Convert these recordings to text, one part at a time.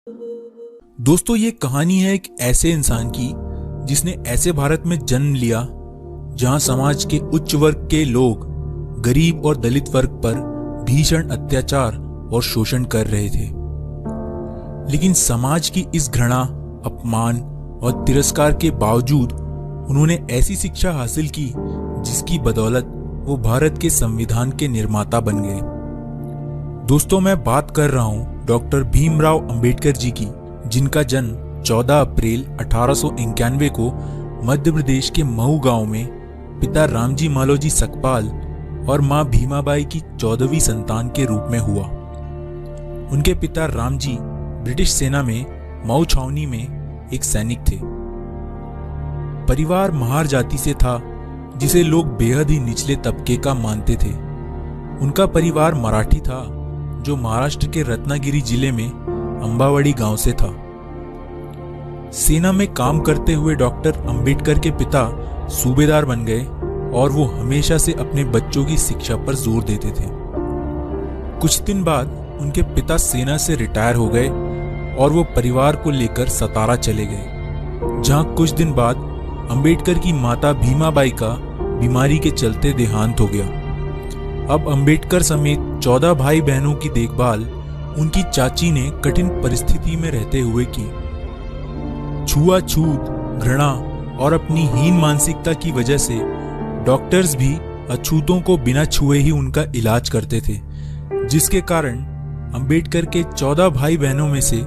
दोस्तों, ये कहानी है एक ऐसे इंसान की जिसने ऐसे भारत में जन्म लिया जहां समाज के उच्च वर्ग के लोग गरीब और दलित वर्ग पर भीषण अत्याचार और शोषण कर रहे थे। लेकिन समाज की इस घृणा, अपमान और तिरस्कार के बावजूद उन्होंने ऐसी शिक्षा हासिल की जिसकी बदौलत वो भारत के संविधान के निर्माता बन गए। दोस्तों, मैं बात कर रहा हूं डॉक्टर भीमराव अंबेडकर जी की, जिनका जन्म 14 अप्रैल 1891 को मध्य प्रदेश के महू गांव में पिता रामजी मालोजी सकपाल और मां भीमाबाई की 14वीं संतान के रूप में हुआ। उनके पिता रामजी ब्रिटिश सेना में मऊ छावनी में एक सैनिक थे। परिवार महार जाति से था जिसे लोग बेहद ही निचले तबके का मानते थे। उनका परिवार मराठी था जो महाराष्ट्र के रत्नागिरी जिले में अंबावड़ी गांव से था। सेना में काम करते हुए डॉक्टर अंबेडकर के पिता सूबेदार बन गए और वो हमेशा से अपने बच्चों की शिक्षा पर जोर देते थे। कुछ दिन बाद उनके पिता सेना से रिटायर हो गए और वो परिवार को लेकर सतारा चले गए, जहां कुछ दिन बाद अंबेडकर की माता भीमाबाई का बीमारी के चलते देहांत हो गया। अब अंबेडकर समेत 14 भाई बहनों की देखभाल उनकी चाची ने कठिन परिस्थिति में रहते हुए की। छुआछूत, घृणा और अपनी हीन मानसिकता की वजह से डॉक्टर्स भी अछूतों को बिना छुए ही उनका इलाज करते थे, जिसके कारण अंबेडकर के 14 भाई बहनों में से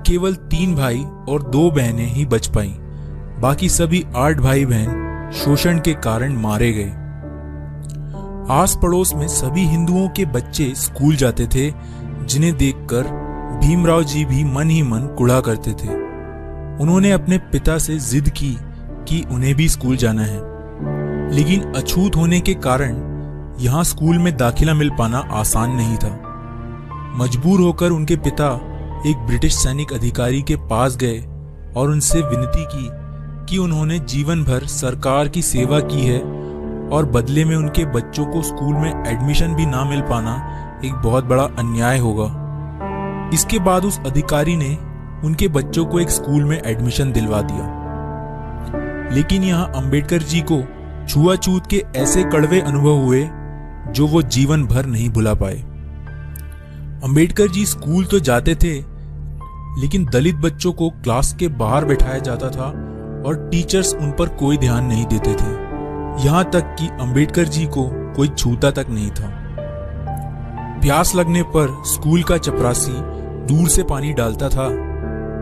केवल 3 भाई और 2 बहनें ही बच पाईं। बाकी सभी 8 भाई बहन शोषण के कारण मारे गए। आस पड़ोस में सभी हिंदुओं के बच्चे स्कूल जाते थे, जिन्हें देखकर भीमराव जी भी मन ही मन कुढ़ा करते थे। उन्होंने अपने पिता से जिद की कि उन्हें भी स्कूल जाना है, लेकिन अछूत होने के कारण यहाँ स्कूल में दाखिला मिल पाना आसान नहीं था। मजबूर होकर उनके पिता एक ब्रिटिश सैनिक अधिकारी के पास गए और उनसे विनती की कि उन्होंने जीवन भर सरकार की सेवा की है और बदले में उनके बच्चों को स्कूल में एडमिशन भी ना मिल पाना एक बहुत बड़ा अन्याय होगा। इसके बाद उस अधिकारी ने उनके बच्चों को एक स्कूल में एडमिशन दिलवा दिया। लेकिन यहाँ अंबेडकर जी को छुआछूत के ऐसे कड़वे अनुभव हुए जो वो जीवन भर नहीं भुला पाए। अंबेडकर जी स्कूल तो जाते थे, लेकिन दलित बच्चों को क्लास के बाहर बैठाया जाता था और टीचर्स उन पर कोई ध्यान नहीं देते थे। यहाँ तक कि अंबेडकर जी को कोई छूता तक नहीं था। प्यास लगने पर स्कूल का चपरासी दूर से पानी डालता था,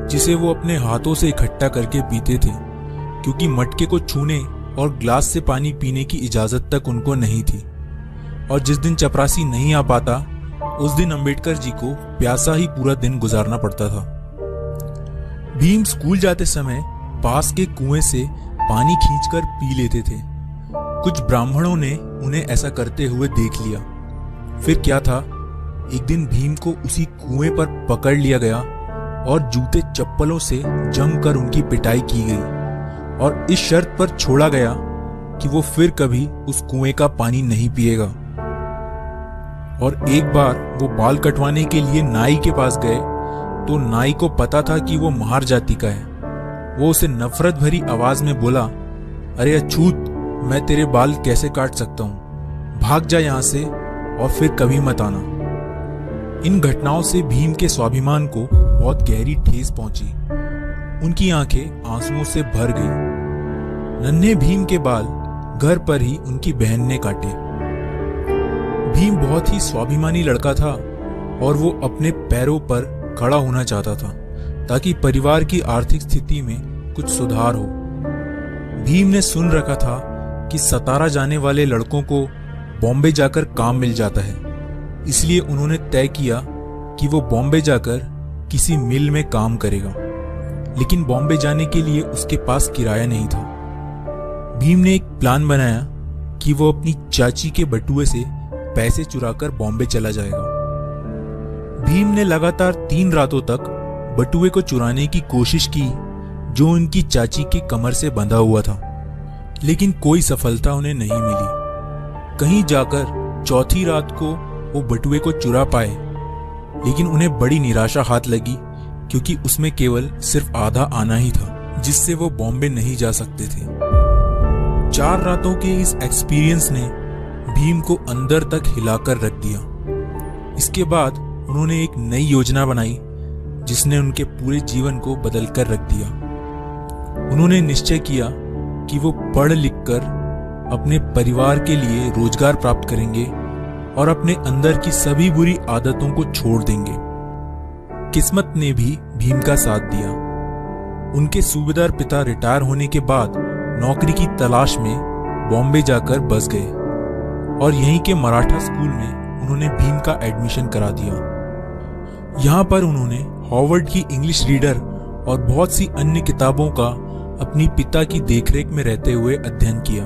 जिसे वो अपने हाथों से इकट्ठा करके पीते थे, क्योंकि मटके को छूने और ग्लास से पानी पीने की इजाजत तक उनको नहीं थी। और जिस दिन चपरासी नहीं आ पाता, उस दिन अंबेडकर जी को प्यासा ही पूरा दिन गुजारना पड़ता था। भीम स्कूल जाते समय पास के कुएं से पानी खींचकर पी लेते थे। कुछ ब्राह्मणों ने उन्हें ऐसा करते हुए देख लिया। फिर क्या था, एक दिन भीम को उसी कुएं पर पकड़ लिया गया और जूते चप्पलों से जमकर उनकी पिटाई की गई और इस शर्त पर छोड़ा गया कि वो फिर कभी उस कुएं का पानी नहीं पिएगा। और एक बार वो बाल कटवाने के लिए नाई के पास गए तो नाई को पता था कि वो महार जाति का है। वो उसे नफरत भरी आवाज में बोला, अरे अछूत, मैं तेरे बाल कैसे काट सकता हूं, भाग जा यहां से और फिर कभी मत आना। इन घटनाओं से भीम के स्वाभिमान को बहुत गहरी ठेस पहुंची। उनकी आंखें आंसुओं से भर गई। नन्हे भीम के बाल घर पर ही उनकी बहन ने काटे। भीम बहुत ही स्वाभिमानी लड़का था और वो अपने पैरों पर खड़ा होना चाहता था ताकि परिवार की आर्थिक स्थिति में कुछ सुधार हो। भीम ने सुन रखा था कि सतारा जाने वाले लड़कों को बॉम्बे जाकर काम मिल जाता है, इसलिए उन्होंने तय किया कि वो बॉम्बे जाकर किसी मिल में काम करेगा। लेकिन बॉम्बे जाने के लिए उसके पास किराया नहीं था। भीम ने एक प्लान बनाया कि वो अपनी चाची के बटुए से पैसे चुराकर बॉम्बे चला जाएगा। भीम ने लगातार 3 रातों तक बटुए को चुराने की कोशिश की जो उनकी चाची की कमर से बंधा हुआ था, लेकिन कोई सफलता उन्हें नहीं मिली। कहीं जाकर चौथी रात को वो बटुए को चुरा पाए, लेकिन उन्हें बड़ी निराशा हाथ लगी क्योंकि उसमें केवल सिर्फ आधा आना ही था, जिससे वो बॉम्बे नहीं जा सकते थे। 4 रातों के इस एक्सपीरियंस ने भीम को अंदर तक हिलाकर रख दिया। इसके बाद उन्होंने एक नई योजना बनाई जिसने उनके पूरे जीवन को बदल कर रख दिया। उन्होंने निश्चय किया कि वो पढ़ लिख कर अपने परिवार के लिए रोजगार प्राप्त करेंगे और अपने अंदर की सभी बुरी आदतों को छोड़ देंगे। किस्मत ने भी भीम का साथ दिया। उनके सूबेदार पिता रिटायर होने के बाद नौकरी की तलाश में बॉम्बे जाकर बस गए और यहीं के मराठा स्कूल में उन्होंने भीम का एडमिशन करा दिया। यहाँ पर उन्होंने हॉवर्ड की इंग्लिश रीडर और बहुत सी अन्य किताबों का अपनी पिता की देखरेख में रहते हुए अध्ययन किया।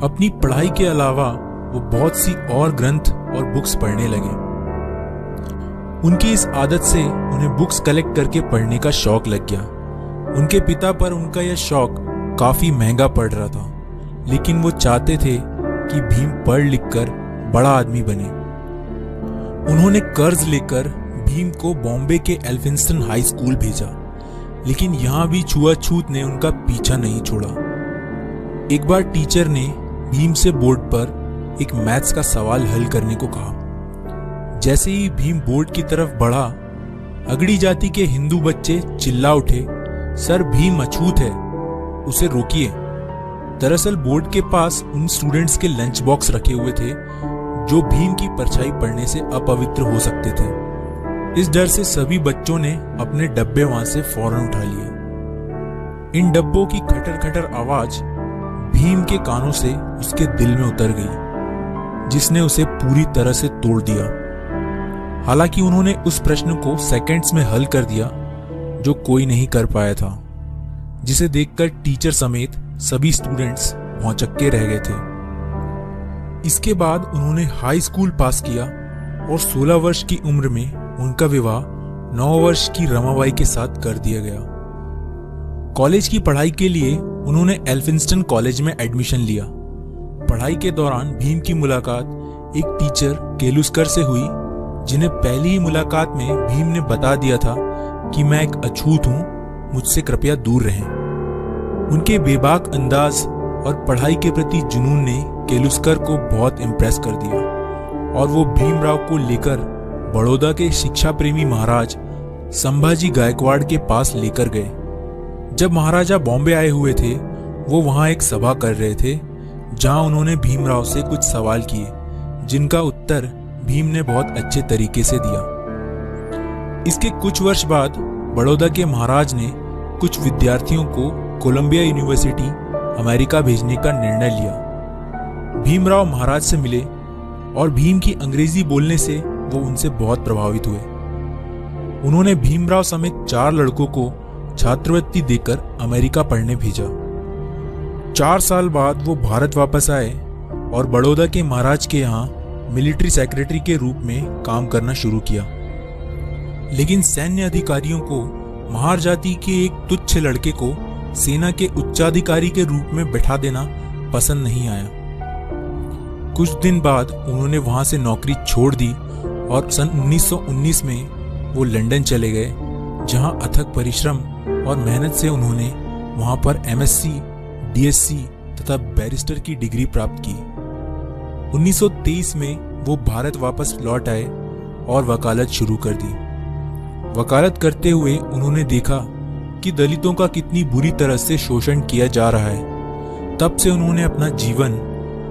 अपनी पढ़ाई के अलावा वो बहुत सी और ग्रंथ और बुक्स पढ़ने लगे। उनकी इस आदत से उन्हें बुक्स कलेक्ट करके पढ़ने का शौक लग गया। उनके पिता पर उनका यह शौक काफी महंगा पड़ रहा था, लेकिन वो चाहते थे कि भीम पढ़ लिख कर बड़ा आदमी बने। उन्होंने कर्ज लेकर भीम को बॉम्बे के एल्फिंस्टन हाई स्कूल भेजा, लेकिन यहां भी छुआछूत ने उनका पीछा नहीं छोड़ा। एक बार टीचर ने भीम से बोर्ड पर एक मैथ्स का सवाल हल करने को कहा। जैसे ही भीम बोर्ड की तरफ बढ़ा, अगड़ी जाति के हिंदू बच्चे चिल्ला उठे, सर भीम अछूत है, उसे रोकिए। दरअसल बोर्ड के पास उन स्टूडेंट्स के लंच बॉक्स रखे हुए थे जो भीम की परछाई पड़ने से अपवित्र हो सकते थे। इस डर से सभी बच्चों ने अपने डब्बे वहां से फौरन उठा लिए। इन डब्बों की खटर खटर आवाज भीम के कानों से उसके दिल में उतर गई, जिसने उसे पूरी तरह से तोड़ दिया। हालांकि उन्होंने उस प्रश्न को सेकंड्स में हल कर दिया जो कोई नहीं कर पाया था, जिसे देखकर टीचर समेत सभी स्टूडेंट्स भौचक्के रह गए थे। इसके बाद उन्होंने हाई स्कूल पास किया और 16 वर्ष की उम्र में उनका विवाह 9 वर्ष की रमाबाई के साथ कर दिया गया। कॉलेज की पढ़ाई के लिए उन्होंने एल्फिंस्टन कॉलेज में एडमिशन लिया। पढ़ाई के दौरान भीम की मुलाकात एक टीचर केलुस्कर से हुई, जिन्हें पहली ही मुलाकात में भीम ने बता दिया था कि मैं एक अछूत हूं, मुझसे कृपया दूर रहें। उनके बेबाक अंदाज और पढ़ाई के प्रति जुनून ने केलुस्कर को बहुत इम्प्रेस कर दिया और वो भीमराव को लेकर बड़ौदा के शिक्षा प्रेमी महाराज संभाजी गायकवाड़ के पास लेकर गए। जब महाराजा बॉम्बे आए हुए थे, वो वहां एक सभा कर रहे थे जहां उन्होंने भीमराव से कुछ सवाल किए, जिनका उत्तर भीम ने बहुत अच्छे तरीके से दिया। इसके कुछ वर्ष बाद बड़ौदा के महाराज ने कुछ विद्यार्थियों को कोलंबिया यूनिवर्सिटी अमेरिका भेजने का निर्णय लिया। भीमराव महाराज से मिले और भीम की अंग्रेजी बोलने से वो उनसे बहुत प्रभावित हुए। उन्होंने भीमराव समेत 4 लड़कों को छात्रवृत्ति देकर अमेरिका पढ़ने भेजा। 4 साल बाद वो भारत वापस आए और बड़ौदा के महाराज के यहाँ मिलिट्री सेक्रेटरी के रूप में काम करना शुरू किया। लेकिन सैन्य अधिकारियों को महार जाति के एक तुच्छ लड़के को सेना के उच्चाधिकारी के रूप में बैठा देना पसंद नहीं आया। कुछ दिन बाद उन्होंने वहां से नौकरी छोड़ दी और सन 1919 में वो लंदन चले गए, जहां अथक परिश्रम और मेहनत से उन्होंने वहां पर एमएससी, डीएससी तथा बैरिस्टर की डिग्री प्राप्त की। 1923 में वो भारत वापस लौट आए और वकालत शुरू कर दी। वकालत करते हुए उन्होंने देखा कि दलितों का कितनी बुरी तरह से शोषण किया जा रहा है। तब से उन्होंने अपना जीवन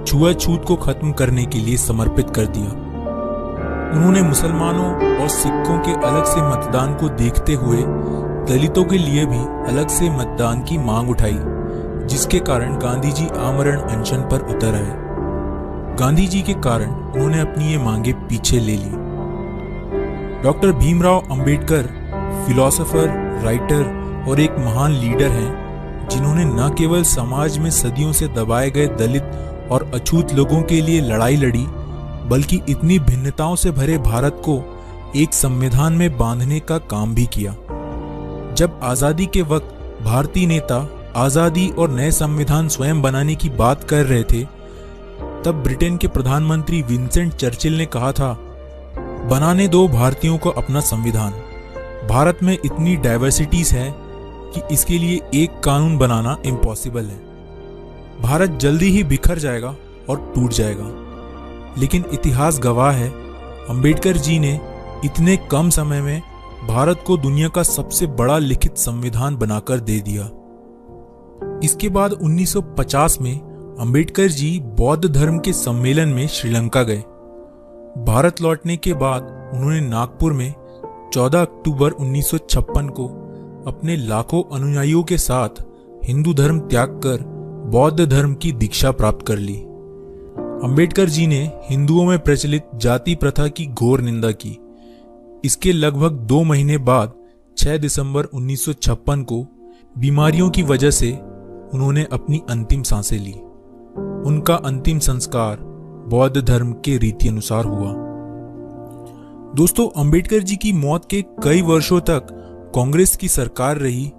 छुआछूत को खत्म करने के लिए समर्पित कर दिया। उन्होंने मुसलमानों और सिखों के अलग से मतदान को देखते हुए दलितों के लिए भी अलग से मतदान की मांग उठाई, जिसके कारण गांधी जी आमरण अनशन पर उतर आए। गांधी जी के कारण उन्होंने अपनी ये मांगे पीछे ले ली। Doctor Bhimrao Ambedkar philosopher, writer और एक महान लीडर हैं, जिन्होंने न केवल समाज में सदियों से दबाए गए दलित और अछूत लोगों के लिए लड़ाई लड़ी, बल्कि इतनी भिन्नताओं से भरे भारत को एक संविधान में बांधने का काम भी किया। जब आजादी के वक्त भारतीय नेता आजादी और नए संविधान स्वयं बनाने की बात कर रहे थे, तब ब्रिटेन के प्रधानमंत्री विंसेंट चर्चिल ने कहा था, बनाने दो भारतीयों को अपना संविधान। भारत में इतनी डाइवर्सिटीज है कि इसके लिए एक कानून बनाना इम्पॉसिबल है। भारत जल्दी ही बिखर जाएगा और टूट जाएगा। लेकिन इतिहास गवाह है, अंबेडकर जी ने इतने कम समय में भारत को दुनिया का सबसे बड़ा लिखित संविधान बनाकर दे दिया। इसके बाद 1950 में अंबेडकर जी बौद्ध धर्म के सम्मेलन में श्रीलंका गए। भारत लौटने के बाद उन्होंने नागपुर में 14 अक्टूबर 1956 को अपने लाखों अनुयायियों के साथ हिंदू धर्म त्याग कर बौद्ध धर्म की दीक्षा प्राप्त कर ली। अंबेडकर जी ने हिंदुओं में प्रचलित जाति प्रथा की घोर निंदा की। इसके लगभग 2 महीने बाद 6 दिसंबर 1956 को बीमारियों की वजह से उन्होंने अपनी अंतिम सांसें ली। उनका अंतिम संस्कार बौद्ध धर्म के रीति अनुसार हुआ। दोस्तों, अंबेडकर जी की मौत के कई वर्षों तक कांग्रेस की सरकार रही,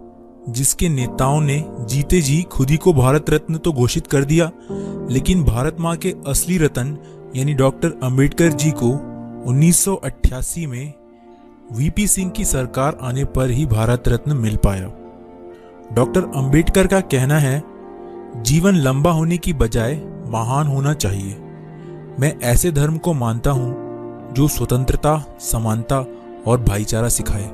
जिसके नेताओं ने जीते जी खुद ही को भारत रत्न तो घोषित कर दिया, लेकिन भारत माँ के असली रतन यानी डॉक्टर अंबेडकर जी को 1988 में वीपी सिंह की सरकार आने पर ही भारत रत्न मिल पाया। डॉक्टर अंबेडकर का कहना है, जीवन लंबा होने की बजाय महान होना चाहिए। मैं ऐसे धर्म को मानता हूँ जो स्वतंत्रता, समानता और भाईचारा सिखाए।